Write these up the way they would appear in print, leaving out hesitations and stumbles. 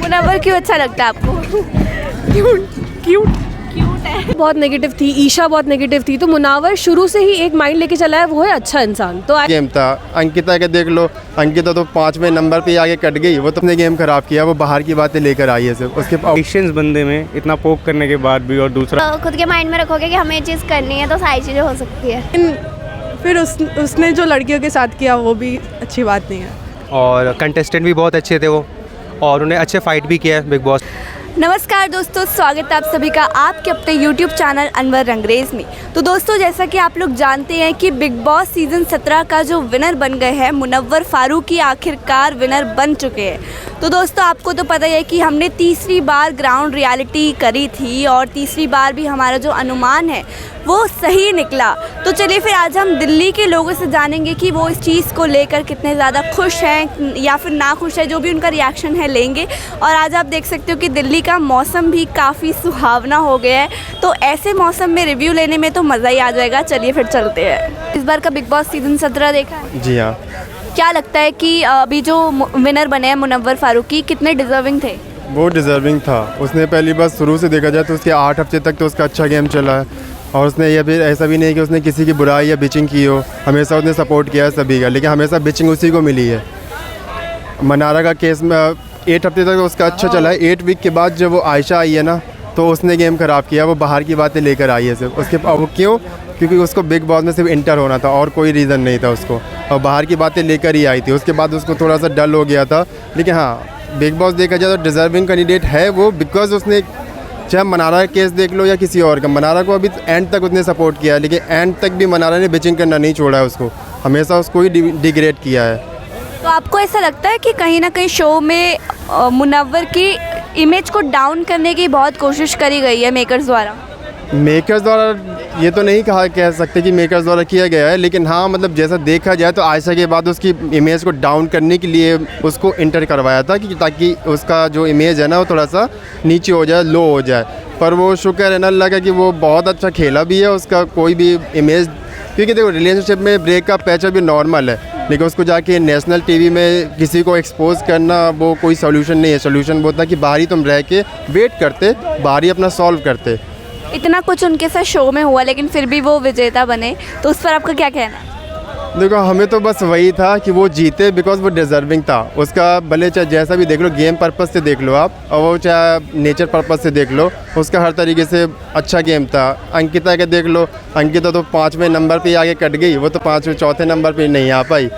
मुनव्वर क्यों अच्छा लगता है आपको? क्यूट है। बहुत नेगेटिव थी, ईशा बहुत नेगेटिव थी, तो मुनावर शुरू से ही एक माइंड लेके चला है, वो है अच्छा इंसान। तो गेम था। अंकिता के देख लो, अंकिता तो 5वें नंबर पे आगे कट गई, वो तो अपने गेम खराब किया, वो बाहर की बातें लेकर आई है सिर्फ। उसके पेशेंस बंदे में इतना पोक करने के बाद भी, और दूसरा खुद के माइंड में रखोगे कि हमें ये चीज़ करनी है तो सारी चीज़ें हो सकती है। फिर उसने जो लड़कियों के साथ किया वो भी अच्छी बात नहीं है। और कंटेस्टेंट भी बहुत अच्छे थे वो, और उन्हें अच्छे फाइट भी किया है बिग बॉस। नमस्कार दोस्तों, स्वागत है आप सभी का आपके अपने YouTube चैनल अनवर रंगरेज में। तो दोस्तों, जैसा कि आप लोग जानते हैं कि बिग बॉस सीज़न 17 का जो विनर बन गए हैं मुनव्वर फारूकी, आखिरकार विनर बन चुके हैं। तो दोस्तों, आपको तो पता ही है कि हमने तीसरी बार ग्राउंड रियलिटी करी थी और तीसरी बार भी हमारा जो अनुमान है वो सही निकला। तो चलिए फिर आज हम दिल्ली के लोगों से जानेंगे कि वो इस चीज़ को लेकर कितने ज़्यादा खुश हैं या फिर ना खुश है, जो भी उनका रिएक्शन है लेंगे। और आज आप देख सकते हो कि दिल्ली का मौसम भी काफ़ी सुहावना हो गया है, तो ऐसे मौसम में रिव्यू लेने में तो मज़ा ही आ जाएगा। चलिए फिर चलते हैं। इस बार का बिग बॉस सीज़न 17 देखा है? जी हाँ। क्या लगता है कि अभी जो विनर बने हैं मुनव्वर फारूकी, कितने डिजर्विंग थे? वो डिज़र्विंग था। उसने पहली बार शुरू से देखा जाए तो उसके 8 हफ्ते तक तो उसका अच्छा गेम चला है, और उसने ये भी ऐसा भी नहीं कि उसने किसी की बुराई या बिचिंग की हो, हमेशा उसने सपोर्ट किया है सभी का, लेकिन हमेशा बिचिंग उसी को मिली है। मनारा का केस में 8 हफ्ते तक उसका अच्छा चला है। 8 वीक के बाद जब वो आयशा आई है ना, तो उसने गेम ख़राब किया, वो बाहर की बातें लेकर आई है सिर्फ। उसके वो क्यों? क्योंकि उसको बिग बॉस में सिर्फ इंटर होना था और कोई रीज़न नहीं था उसको, और बाहर की बातें लेकर ही आई थी। उसके बाद उसको थोड़ा सा डल हो गया था, लेकिन हाँ, बिग बॉस देखा जाए तो डिज़र्विंग कैंडिडेट है वो, बिकॉज उसने, चाहे मनारा का केस देख लो या किसी और का, मनारा को अभी एंड तक उसने सपोर्ट किया, लेकिन एंड तक भी मनारा ने बिचिंग करना नहीं छोड़ा है उसको, हमेशा उसको ही डिग्रेड किया है। तो आपको ऐसा लगता है कि कहीं ना कहीं शो में मुनव्वर की इमेज को डाउन करने की बहुत कोशिश करी गई है मेकर्स द्वारा? मेकर्स द्वारा ये तो नहीं कह सकते कि मेकर्स द्वारा किया गया है, लेकिन हाँ, मतलब जैसा देखा जाए तो आयशा के बाद उसकी इमेज को डाउन करने के लिए उसको इंटर करवाया था, कि ताकि उसका जो इमेज है ना वो थोड़ा सा नीचे हो जाए, लो हो जाए। पर वो शुक्र है ना लगा कि वो बहुत अच्छा खेला भी है, उसका कोई भी इमेज, क्योंकि देखो रिलेशनशिप में ब्रेकअप पैचअप भी नॉर्मल है, लेकिन उसको जाके नेशनल टीवी में किसी को एक्सपोज करना वो कोई सोल्यूशन नहीं है। सोल्यूशन वो था कि बाहर ही तुम रह के वेट करते, बाहर ही अपना सॉल्व करते। इतना कुछ उनके साथ शो में हुआ, लेकिन फिर भी वो विजेता बने, तो उस पर आपका क्या कहना है? देखो, हमें तो बस वही था कि वो जीते, बिकॉज वो डिज़र्विंग था उसका। भले चाहे जैसा भी देख लो, गेम पर्पस से देख लो आप, और वो चाहे नेचर पर्पस से देख लो, उसका हर तरीके से अच्छा गेम था। अंकिता के देख लो, अंकिता तो 5वें नंबर पे आगे कट गई, वो तो 4थे नंबर पे नहीं आ पाई।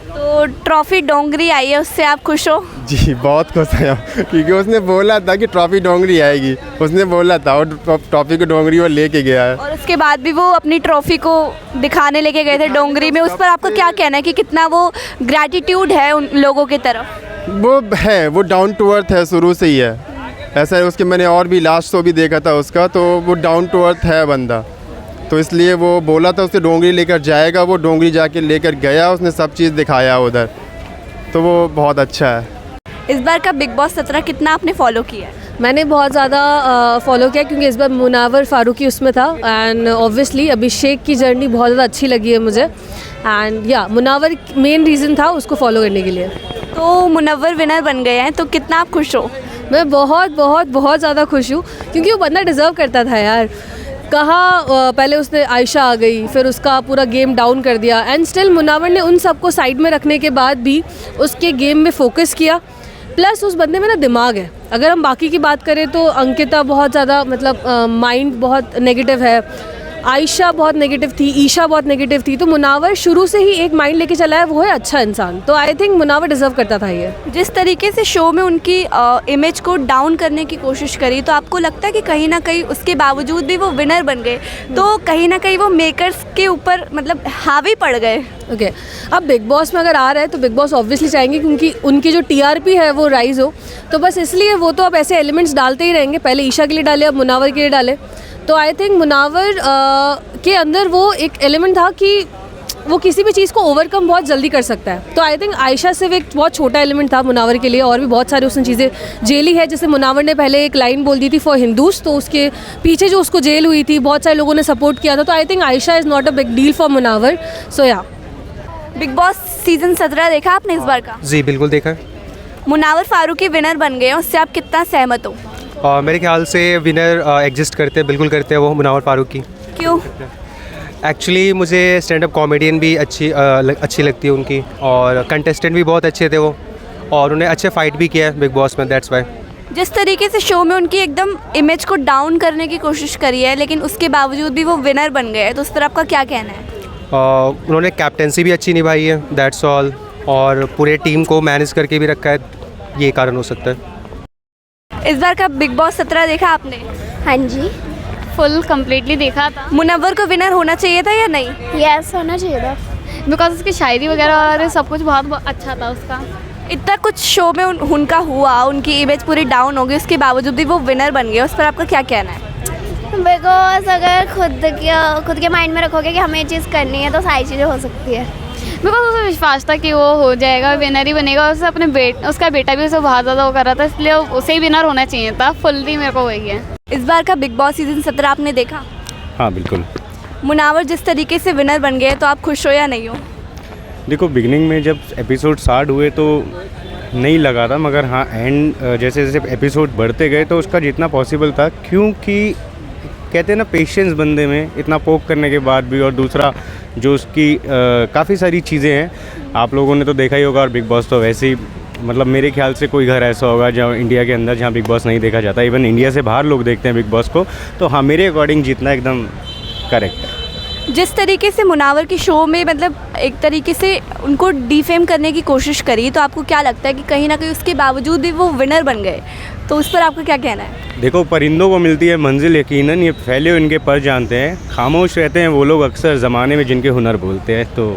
तो ट्रॉफी डोंगरी आई है, उससे आप खुश हो? जी, बहुत खुश है, क्योंकि उसने बोला था कि ट्रॉफी डोंगरी आएगी, उसने बोला था, और ट्रॉफी को डोंगरी वो लेके गया है। और उसके बाद भी वो अपनी ट्रॉफी को दिखाने लेके गए थे डोंगरी में। उस पर आपका क्या कहना है कि कितना वो ग्रैटिट्यूड है उन लोगों की तरफ? वो है, वो डाउन टू अर्थ है, शुरू से ही है ऐसा है। उसके मैंने और भी लास्ट शो भी देखा था उसका, तो वो डाउन टू अर्थ है बंदा, तो इसलिए वो बोला था उससे डोंगरी लेकर जाएगा, वो डोंगरी जाके लेकर गया, उसने सब चीज़ दिखाया उधर, तो वो बहुत अच्छा है। इस बार का बिग बॉस 17 कितना आपने फॉलो किया है? मैंने बहुत ज़्यादा फॉलो किया, क्योंकि इस बार मुनव्वर फारूकी उसमें था, एंड ऑब्वियसली अभिषेक की जर्नी बहुत ज़्यादा अच्छी लगी है मुझे, एंड या मुनव्वर मेन रीज़न था उसको फॉलो करने के लिए। तो मुनव्वर विनर बन गए हैं, तो कितना आप खुश हो? मैं बहुत बहुत बहुत ज़्यादा खुश हूँ, क्योंकि वो बंदा डिज़र्व करता था यार। कहाँ पहले उसने आयशा आ गई, फिर उसका पूरा गेम डाउन कर दिया, एंड स्टिल मुनव्वर ने उन सबको साइड में रखने के बाद भी उसके गेम में फोकस किया। प्लस उस बंदे में ना दिमाग है। अगर हम बाकी की बात करें तो अंकिता बहुत ज़्यादा, मतलब माइंड बहुत नेगेटिव है, आयशा बहुत नेगेटिव थी, ईशा बहुत नेगेटिव थी, तो मुनव्वर शुरू से ही एक माइंड लेके चला है, वो है अच्छा इंसान। तो आई थिंक मुनव्वर डिजर्व करता था ये। जिस तरीके से शो में उनकी इमेज को डाउन करने की कोशिश करी, तो आपको लगता है कि कहीं ना कहीं उसके बावजूद भी वो विनर बन गए, तो कहीं ना कहीं वो मेकर्स के ऊपर मतलब हावी पड़ गए? ओके, अब बिग बॉस में अगर आ रहा है तो बिग बॉस ऑब्वियसली चाहेंगे क्योंकि उनकी जो टीआरपी है वो राइज हो, तो बस इसलिए वो तो अब ऐसे एलिमेंट्स डालते ही रहेंगे। पहले ईशा के लिए डाले, अब मुनव्वर के लिए डाले, तो आई थिंक मुनव्वर के अंदर वो एक एलिमेंट था कि वो किसी भी चीज़ को ओवरकम बहुत जल्दी कर सकता है। तो आई थिंक आयशा सिर्फ एक बहुत छोटा एलिमेंट था मुनव्वर के लिए, और भी बहुत सारी उसने चीज़ें जेली है। जैसे मुनव्वर ने पहले एक लाइन बोल दी थी फॉर हिंदूज, तो उसके पीछे जो उसको जेल हुई थी बहुत सारे लोगों ने सपोर्ट किया था। तो I think Ayesha is not a big deal for Munawar. So yeah, Bigg boss season 17 देखा आपने इस बार का? जी बिल्कुल देखा है। मुनावर फारूकी विनर बन गए हैं, उससे आप कितना सहमत हो? और मेरे ख्याल से विनर एग्जिस्ट करते हैं, बिल्कुल करते हैं वो मुनावर फारूकी। क्यों? एक्चुअली मुझे स्टैंड अप कॉमेडियन भी अच्छी लगती है उनकी, और कंटेस्टेंट भी बहुत अच्छे थे वो, और उन्हें अच्छे फाइट भी किया है बिग बॉस में, दैट्स वाई। जिस तरीके से शो में उनकी एकदम इमेज को डाउन करने की कोशिश करी है, लेकिन उसके बावजूद भी वो विनर बन गए हैं, तो उस पर आपका क्या कहना है? उन्होंने कैप्टेंसी भी अच्छी निभाई है, दैट्स ऑल, और पूरे टीम को मैनेज करके भी रखा है, ये कारण हो सकता है। इस बार का बिग बॉस 17 देखा आपने? हाँ जी, फुल कम्प्लीटली देखा था। मुनव्वर को विनर होना चाहिए था या नहीं? यस होना चाहिए था। बिकॉज उसकी शायरी वगैरह और सब कुछ बहुत अच्छा था उसका। इतना कुछ शो में उनका हुआ, उनकी इमेज पूरी डाउन हो गई, उसके बावजूद भी वो विनर बन गए, उस पर आपका क्या कहना है? बिकॉज अगर खुद के माइंड में रखोगे कि हमें ये चीज़ करनी है तो सारी चीज़ें हो सकती है। बिकॉज उसे विश्वास था कि वो हो जाएगा, विनर ही बनेगा। उससे अपने उसका बेटा भी उसे बहुत ज़्यादा वो कर रहा था, इसलिए उसे ही विनर होना चाहिए था। फुल्ली मेरे को वही है। इस बार का बिग बॉस सीजन 17 आपने देखा? हाँ बिल्कुल। मुनावर जिस तरीके से विनर बन गए, तो आप खुश हो या नहीं हो? देखो, बिगनिंग में जब एपिसोड स्टार्ट हुए तो नहीं लगा था, मगर हाँ एंड जैसे जैसे एपिसोड बढ़ते गए तो उसका जितना पॉसिबल था, क्योंकि कहते हैं ना पेशेंस बंदे में, इतना पोक करने के बाद भी, और दूसरा जो उसकी काफ़ी सारी चीज़ें हैं, आप लोगों ने तो देखा ही होगा। और बिग बॉस तो वैसे ही, मतलब मेरे ख्याल से कोई घर ऐसा होगा जहाँ इंडिया के अंदर जहाँ बिग बॉस नहीं देखा जाता, इवन इंडिया से बाहर लोग देखते हैं बिग बॉस को, तो हाँ मेरे अकॉर्डिंग जीतना एकदम करेक्ट है। जिस तरीके से मुनावर की शो में मतलब एक तरीके से उनको डिफेम करने की कोशिश करी, तो आपको क्या लगता है कि कहीं ना कहीं उसके बावजूद भी वो विनर बन गए, तो उस पर आपका क्या कहना है? देखो, परिंदों को मिलती है मंजिल यकीनन, ये फैले हुए इनके पर जानते हैं, खामोश रहते हैं वो लोग अक्सर ज़माने में जिनके हुनर बोलते हैं। तो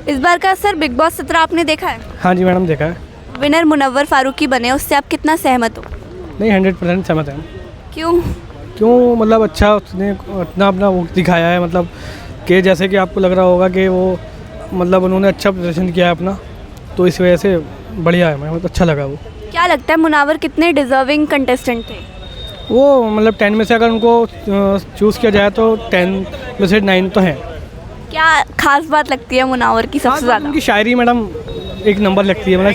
इस बार का सर बिग बॉस 17 आपने देखा है? हाँ जी मैडम, देखा है। विनर मुनव्वर फारूकी बने, उससे आप कितना सहमत हो? नहीं, 100% सहमत है। क्यों? क्यों मतलब अच्छा उसने इतना अपना वो दिखाया है, मतलब कि जैसे कि आपको लग रहा होगा कि वो मतलब उन्होंने अच्छा प्रदर्शन किया है अपना, तो इस वजह से बढ़िया है, मतलब अच्छा लगा वो। क्या लगता है मुनव्वर कितने डिजर्विंग कंटेस्टेंट थे? वो मतलब 10 में से अगर उनको चूज़ किया जाए तो 10 में से 9 तो हैं। क्या खास बात लगती है मुनव्वर की सबसे ज़्यादा? उनकी शायरी मैडम एक नंबर लगती है, मतलब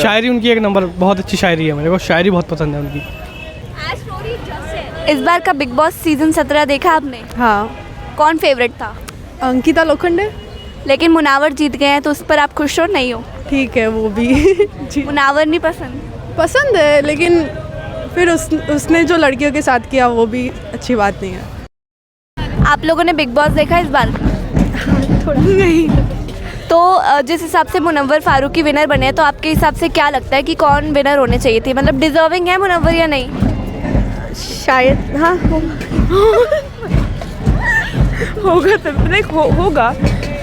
शायरी उनकी एक नंबर, बहुत अच्छी शायरी है, मेरे को शायरी बहुत पसंद है उनकी। इस बार का बिग बॉस सीजन 17 देखा आपने? हाँ, कौन फेवरेट था? अंकिता लोखंडे। लेकिन मुनव्वर जीत गए हैं, तो उस पर आप खुश हो नहीं हो? ठीक है, वो भी जी मुनव्वर नहीं पसंद? पसंद है, लेकिन फिर उसने जो लड़कियों के साथ किया वो भी अच्छी बात नहीं है। आप लोगों ने बिग बॉस देखा इस बार? थोड़ा नहीं। तो जिस हिसाब से मुनव्वर फारूकी विनर बने हैं, तो आपके हिसाब से क्या लगता है कि कौन विनर होने चाहिए थे? मतलब डिजर्विंग है मुनव्वर या नहीं? शायद हाँ होगा तो नहीं, होगा,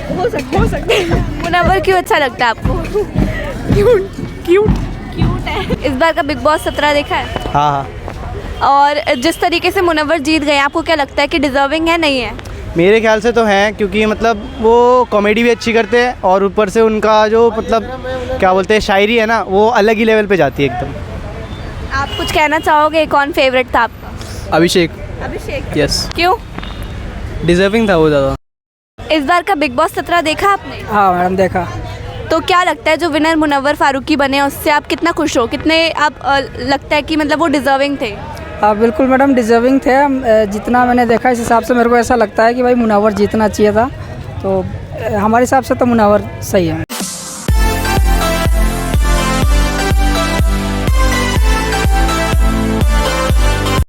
हो सकता है। मुनव्वर क्यों अच्छा लगता है आपको? क्यूट है। इस बार का बिग बॉस 17 देखा है? हाँ हाँ, और जिस तरीके से मुनव्वर जीत गए, आपको क्या लगता है कि डिजर्विंग है नहीं है? मेरे ख्याल से तो हैं, क्योंकि मतलब वो कॉमेडी भी अच्छी करते हैं, और ऊपर से उनका जो मतलब क्या बोलते हैं शायरी है ना, वो अलग ही लेवल पे जाती है एकदम। आप कुछ कहना चाहोगे? कौन फेवरेट था आपका? अभिषेक। यस। क्यों? डिजर्विंग था वो ज़्यादा। इस बार का बिग बॉस 17 देखा आपने? हाँ मैडम, देखा। तो क्या लगता है जो विनर मुनव्वर फारूकी बने, उससे आप कितना खुश हो? कितने आप लगता है कि मतलब वो डिजर्विंग थे? हाँ बिल्कुल मैडम, डिजर्विंग थे। जितना मैंने देखा इस हिसाब से मेरे को ऐसा लगता है कि भाई मुनव्वर जीतना चाहिए था, तो हमारे हिसाब से तो मुनव्वर सही है।